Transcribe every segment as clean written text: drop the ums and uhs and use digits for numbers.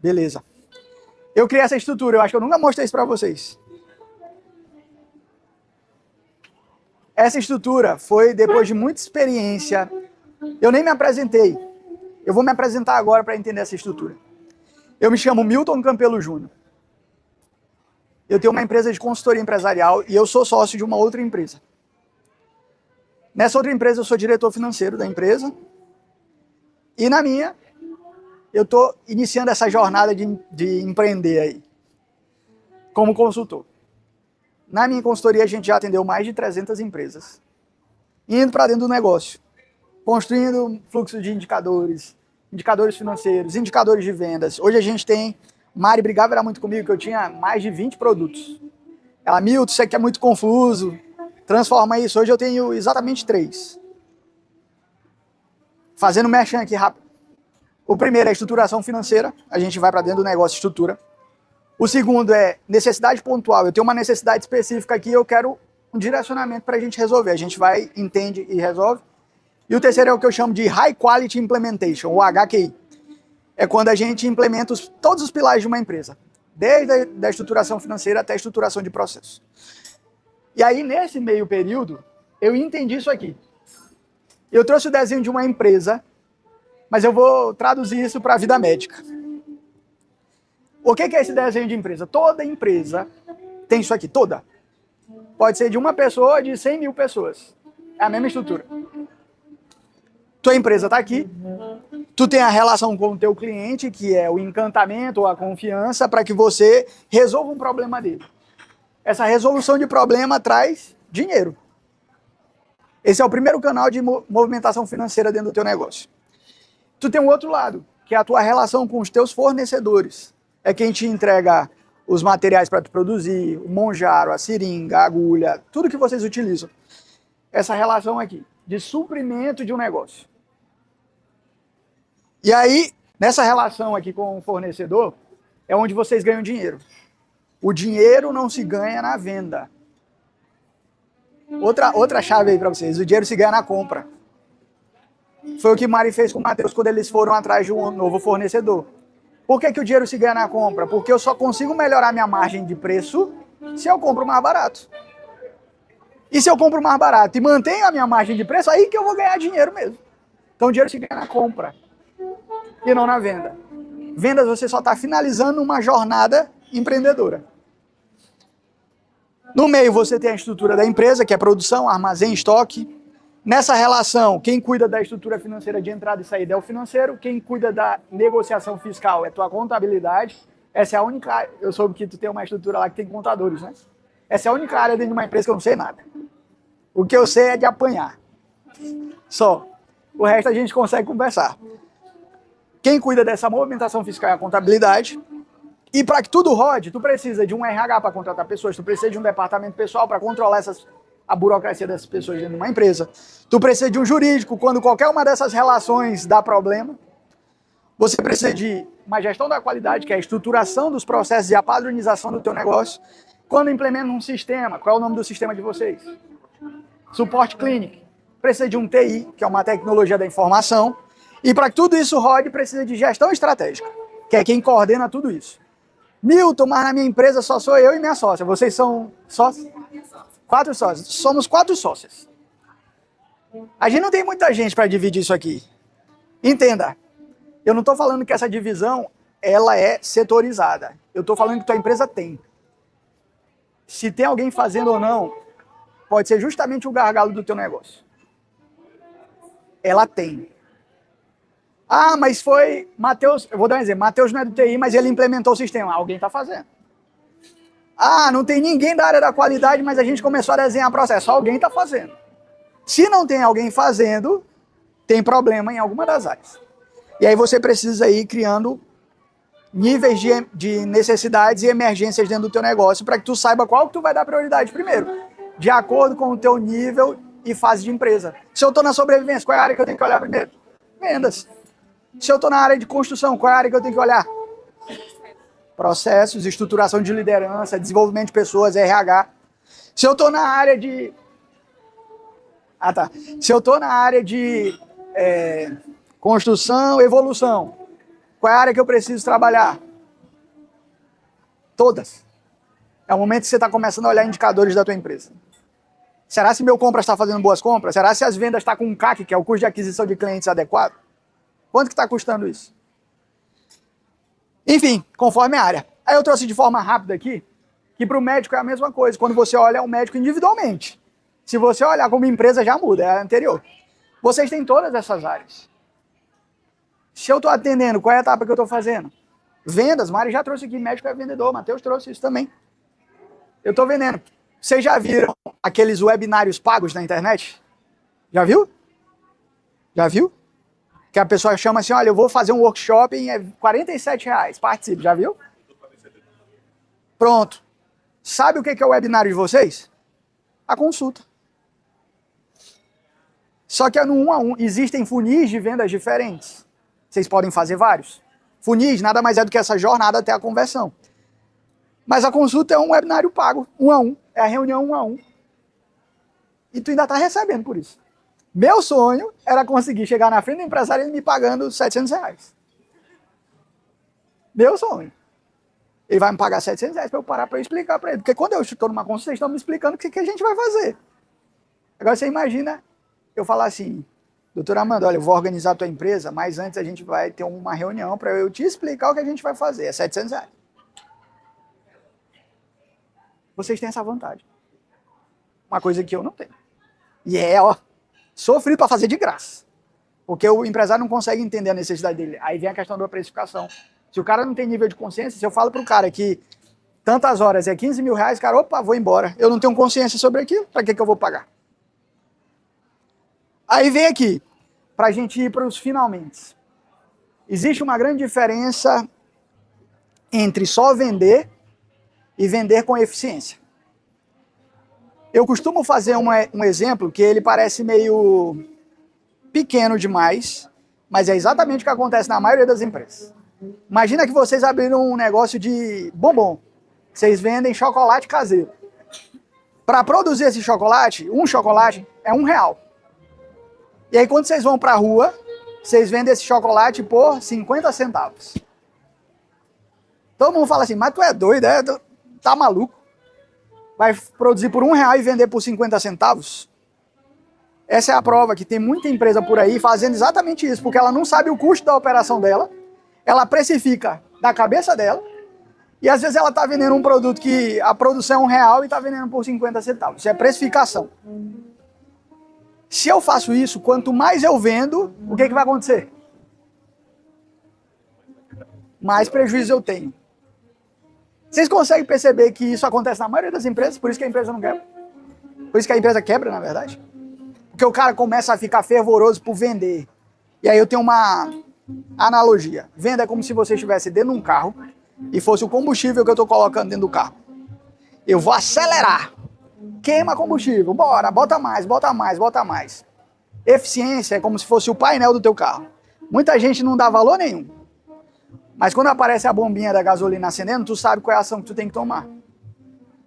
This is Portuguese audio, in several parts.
Beleza. Eu criei essa estrutura, eu acho que eu nunca mostrei isso para vocês. Essa estrutura foi depois de muita experiência. Eu nem me apresentei. Eu vou me apresentar agora para entender essa estrutura. Eu me chamo Milton Campelo Júnior. Eu tenho uma empresa de consultoria empresarial e eu sou sócio de uma outra empresa. Nessa outra empresa eu sou diretor financeiro da empresa. E na minha, eu estou iniciando essa jornada de empreender aí, como consultor. Na minha consultoria a gente já atendeu mais de 300 empresas, indo para dentro do negócio, construindo fluxo de indicadores, indicadores financeiros, indicadores de vendas. Hoje a gente tem, Mari brigava era muito comigo, que eu tinha mais de 20 produtos. Ela, Milton, isso aqui é muito confuso, transforma isso. Hoje eu tenho exatamente 3. Fazendo merchan aqui rápido. O primeiro é a estruturação financeira, a gente vai para dentro do negócio e estrutura. O segundo é necessidade pontual, eu tenho uma necessidade específica aqui, eu quero um direcionamento para a gente resolver. A gente vai, entende e resolve. E o terceiro é o que eu chamo de High Quality Implementation, ou HQI. É quando a gente implementa todos os pilares de uma empresa, desde a estruturação financeira até a estruturação de processos. E aí, nesse meio período, eu entendi isso aqui. Eu trouxe o desenho de uma empresa, mas eu vou traduzir isso para a vida médica. O que é esse desenho de empresa? Toda empresa tem isso aqui, toda. Pode ser de uma pessoa ou de 100 mil pessoas. É a mesma estrutura. Tua empresa está aqui, tu tem a relação com o teu cliente, que é o encantamento ou a confiança, para que você resolva um problema dele. Essa resolução de problema traz dinheiro. Esse é o primeiro canal de movimentação financeira dentro do teu negócio. Tu tem um outro lado, que é a tua relação com os teus fornecedores. É quem te entrega os materiais para tu produzir, o monjaro, a seringa, a agulha, tudo que vocês utilizam. Essa relação aqui, de suprimento de um negócio. E aí, nessa relação aqui com o fornecedor, é onde vocês ganham dinheiro. O dinheiro não se ganha na venda. Outra chave aí para vocês, o dinheiro se ganha na compra. Foi o que Mari fez com o Matheus quando eles foram atrás de um novo fornecedor. Por que o dinheiro se ganha na compra? Porque eu só consigo melhorar minha margem de preço se eu compro mais barato. E se eu compro mais barato e mantenho a minha margem de preço, aí que eu vou ganhar dinheiro mesmo. Então o dinheiro se ganha na compra e não na venda. Vendas você só está finalizando uma jornada empreendedora. No meio você tem a estrutura da empresa, que é produção, armazém, estoque. Nessa relação, quem cuida da estrutura financeira de entrada e saída é o financeiro, quem cuida da negociação fiscal é tua contabilidade. Essa é a única área, eu soube que tu tem uma estrutura lá que tem contadores, né? Essa é a única área dentro de uma empresa que eu não sei nada. O que eu sei é de apanhar. Só. O resto a gente consegue conversar. Quem cuida dessa movimentação fiscal é a contabilidade. E para que tudo rode, tu precisa de um RH para contratar pessoas, tu precisa de um departamento pessoal para controlar a burocracia dessas pessoas dentro de uma empresa. Tu precisa de um jurídico quando qualquer uma dessas relações dá problema. Você precisa de uma gestão da qualidade, que é a estruturação dos processos e a padronização do teu negócio. Quando implementa um sistema, qual é o nome do sistema de vocês? Suporte clínico. Precisa de um TI, que é uma tecnologia da informação. E para que tudo isso rode, precisa de gestão estratégica, que é quem coordena tudo isso. Milton, mas na minha empresa só sou eu e minha sócia. Vocês são sócios? 4 sócios. Somos 4 sócias. A gente não tem muita gente para dividir isso aqui. Entenda, eu não estou falando que essa divisão ela é setorizada. Eu estou falando que tua empresa tem. Se tem alguém fazendo ou não, pode ser justamente o gargalo do teu negócio. Ela tem. Ah, mas foi Matheus, eu vou dar um exemplo, Matheus não é do TI, mas ele implementou o sistema. Alguém está fazendo. Ah, não tem ninguém da área da qualidade, mas a gente começou a desenhar processo. Alguém está fazendo. Se não tem alguém fazendo, tem problema em alguma das áreas. E aí você precisa ir criando níveis de necessidades e emergências dentro do teu negócio para que tu saiba qual que tu vai dar prioridade primeiro, de acordo com o teu nível e fase de empresa. Se eu estou na sobrevivência, qual é a área que eu tenho que olhar primeiro? Vendas. Se eu estou na área de construção, qual é a área que eu tenho que olhar? Processos, estruturação de liderança, desenvolvimento de pessoas, RH. Se eu estou na área de... Se eu estou na área de construção, evolução, qual é a área que eu preciso trabalhar? Todas. É o momento que você está começando a olhar indicadores da tua empresa. Será se meu compra está fazendo boas compras? Será se as vendas estão com um CAC, que é o custo de aquisição de clientes, adequado? Quanto que está custando isso? Enfim, conforme a área. Aí eu trouxe de forma rápida aqui, que para o médico é a mesma coisa. Quando você olha o médico individualmente. Se você olhar como empresa, já muda, é a anterior. Vocês têm todas essas áreas. Se eu estou atendendo, qual é a etapa que eu estou fazendo? Vendas, Mari já trouxe aqui, médico é vendedor, Matheus trouxe isso também. Eu estou vendendo. Vocês já viram aqueles webinários pagos na internet? Já viu? Já viu? Que a pessoa chama assim, olha, eu vou fazer um workshop em R$47, participe, já viu? Pronto. Sabe o que é o webinário de vocês? A consulta. Só que é no 1 a 1, existem funis de vendas diferentes. Vocês podem fazer vários. Funis nada mais é do que essa jornada até a conversão. Mas a consulta é um webinário pago, 1 a 1. É a reunião 1 a 1. E tu ainda está recebendo por isso. Meu sonho era conseguir chegar na frente do empresário e ele me pagando R$700. Meu sonho. Ele vai me pagar R$700 para eu parar para eu explicar para ele. Porque quando eu estou numa consulta, vocês estão me explicando o que a gente vai fazer. Agora você imagina eu falar assim, doutor Amanda, olha, eu vou organizar a tua empresa, mas antes a gente vai ter uma reunião para eu te explicar o que a gente vai fazer. É R$700. Vocês têm essa vantagem. Uma coisa que eu não tenho. E sofrido para fazer de graça. Porque o empresário não consegue entender a necessidade dele. Aí vem a questão da precificação. Se o cara não tem nível de consciência, se eu falo para o cara que tantas horas é R$15 mil, cara, opa, vou embora. Eu não tenho consciência sobre aquilo, para que eu vou pagar? Aí vem aqui, para a gente ir para os finalmente. Existe uma grande diferença entre só vender e vender com eficiência. Eu costumo fazer um exemplo que ele parece meio pequeno demais, mas é exatamente o que acontece na maioria das empresas. Imagina que vocês abriram um negócio de bombom. Vocês vendem chocolate caseiro. Para produzir esse chocolate, um chocolate é R$1. E aí quando vocês vão para a rua, vocês vendem esse chocolate por 50 centavos. Todo mundo fala assim, mas tu é doido, tá maluco? Vai produzir por R$1 e vender por 50 centavos? Essa é a prova que tem muita empresa por aí fazendo exatamente isso, porque ela não sabe o custo da operação dela, ela precifica da cabeça dela, e às vezes ela está vendendo um produto que a produção é R$1 e está vendendo por 50 centavos. Isso é precificação. Se eu faço isso, quanto mais eu vendo, o que vai acontecer? Mais prejuízo eu tenho. Vocês conseguem perceber que isso acontece na maioria das empresas, por isso que a empresa não quebra? Por isso que a empresa quebra, na verdade? Porque o cara começa a ficar fervoroso por vender. E aí eu tenho uma analogia. Venda é como se você estivesse dentro de um carro e fosse o combustível que eu estou colocando dentro do carro. Eu vou acelerar. Queima combustível. Bora, bota mais, bota mais, bota mais. Eficiência é como se fosse o painel do teu carro. Muita gente não dá valor nenhum. Mas quando aparece a bombinha da gasolina acendendo, tu sabe qual é a ação que tu tem que tomar.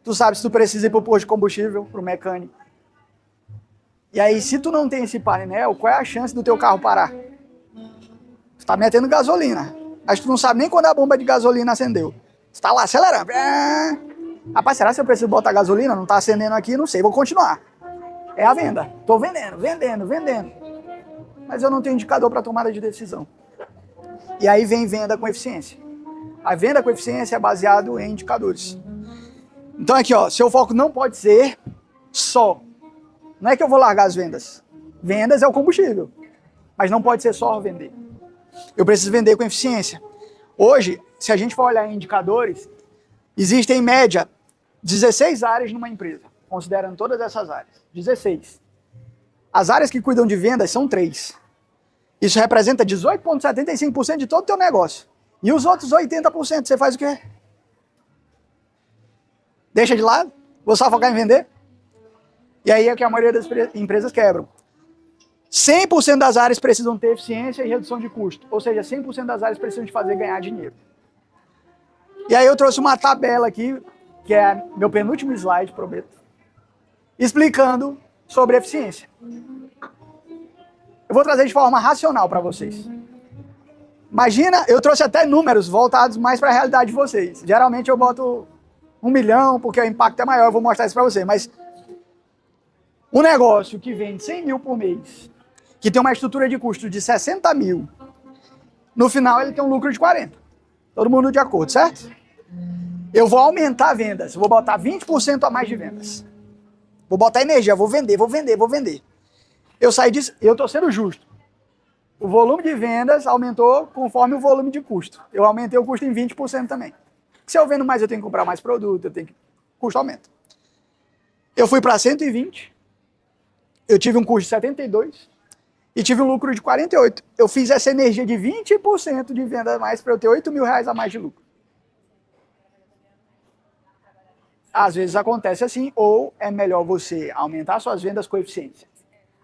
Tu sabe se tu precisa ir para o posto de combustível, para o mecânico. E aí, se tu não tem esse painel, qual é a chance do teu carro parar? Tu tá metendo gasolina. Mas tu não sabe nem quando a bomba de gasolina acendeu. Tu tá lá acelerando. Rapaz, será que eu preciso botar gasolina? Não tá acendendo aqui, não sei, vou continuar. É a venda. Tô vendendo, vendendo, vendendo. Mas eu não tenho indicador para tomada de decisão. E aí vem venda com eficiência. A venda com eficiência é baseado em indicadores. Então aqui, ó, seu foco não pode ser só. Não é que eu vou largar as vendas. Vendas é o combustível. Mas não pode ser só vender. Eu preciso vender com eficiência. Hoje, se a gente for olhar em indicadores, existem em média 16 áreas numa empresa, considerando todas essas áreas. 16. As áreas que cuidam de vendas são 3. Isso representa 18,75% de todo o teu negócio. E os outros 80%, você faz o quê? Deixa de lado? Vou só focar em vender? E aí é que a maioria das empresas quebram. 100% das áreas precisam ter eficiência e redução de custo. Ou seja, 100% das áreas precisam de fazer ganhar dinheiro. E aí eu trouxe uma tabela aqui, que é meu penúltimo slide, prometo, explicando sobre eficiência. Eu vou trazer de forma racional para vocês. Imagina, eu trouxe até números voltados mais para a realidade de vocês. Geralmente eu boto 1 milhão, porque o impacto é maior, eu vou mostrar isso para você. Mas um negócio que vende 100 mil por mês, que tem uma estrutura de custo de 60 mil, no final ele tem um lucro de 40. Todo mundo de acordo, certo? Eu vou aumentar vendas, vou botar 20% a mais de vendas. Vou botar energia, vou vender. Eu saí disso, eu estou sendo justo. O volume de vendas aumentou conforme o volume de custo. Eu aumentei o custo em 20% também. Se eu vendo mais, eu tenho que comprar mais produto, custo aumenta. Eu fui para 120, eu tive um custo de 72 e tive um lucro de 48. Eu fiz essa energia de 20% de venda a mais para eu ter 8 mil reais a mais de lucro. Às vezes acontece assim, ou é melhor você aumentar suas vendas com eficiência.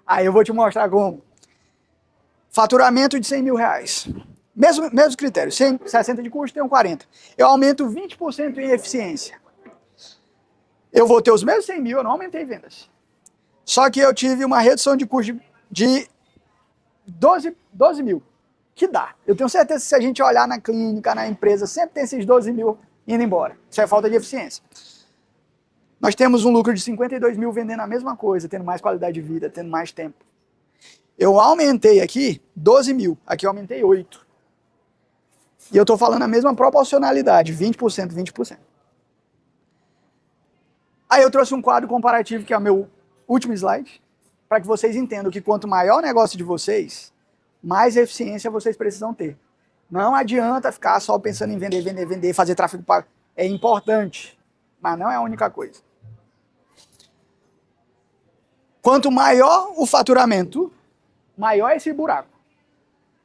Aí eu vou te mostrar como. Faturamento de 100 mil reais. Mesmo critério, 60 de custo, tem um 40. Eu aumento 20% em eficiência. Eu vou ter os mesmos 100 mil, eu não aumentei vendas. Só que eu tive uma redução de custo de 12 mil. Que dá. Eu tenho certeza que se a gente olhar na clínica, na empresa, sempre tem esses 12 mil indo embora. Isso é falta de eficiência. Nós temos um lucro de 52 mil vendendo a mesma coisa, tendo mais qualidade de vida, tendo mais tempo. Eu aumentei aqui 12 mil, aqui eu aumentei 8. E eu estou falando a mesma proporcionalidade, 20%, 20%. Aí eu trouxe um quadro comparativo, que é o meu último slide, para que vocês entendam que quanto maior o negócio de vocês, mais eficiência vocês precisam ter. Não adianta ficar só pensando em vender, fazer tráfego pago. É importante, mas não é a única coisa. Quanto maior o faturamento, maior esse buraco.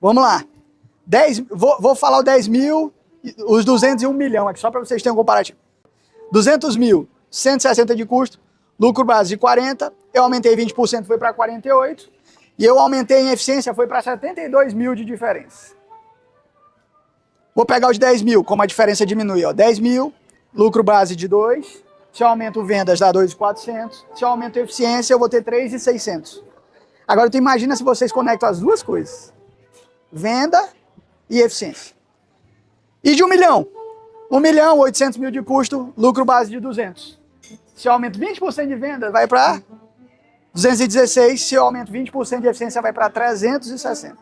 Vamos lá. Vou falar o 10 mil, os 200 e 1 milhão aqui, só para vocês terem um comparativo. 200 mil, 160 de custo, lucro base de 40, eu aumentei 20%, foi para 48, e eu aumentei em eficiência, foi para 72 mil de diferença. Vou pegar os 10 mil, como a diferença diminui, ó, 10 mil, lucro base de 2, se eu aumento vendas dá 2.400, se eu aumento eficiência eu vou ter 3.600. Agora tu imagina se vocês conectam as duas coisas, venda e eficiência. E de 1 milhão? 1 milhão, 800 mil de custo, lucro base de 200. Se eu aumento 20% de venda, vai para 216. Se eu aumento 20% de eficiência, vai para 360.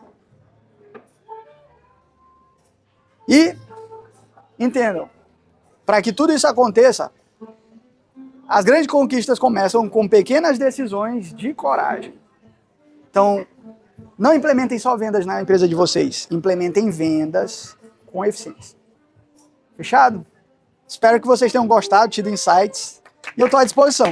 E, entendam, para que tudo isso aconteça, as grandes conquistas começam com pequenas decisões de coragem. Então, não implementem só vendas na empresa de vocês. Implementem vendas com eficiência. Fechado? Espero que vocês tenham gostado, tido insights. E eu estou à disposição.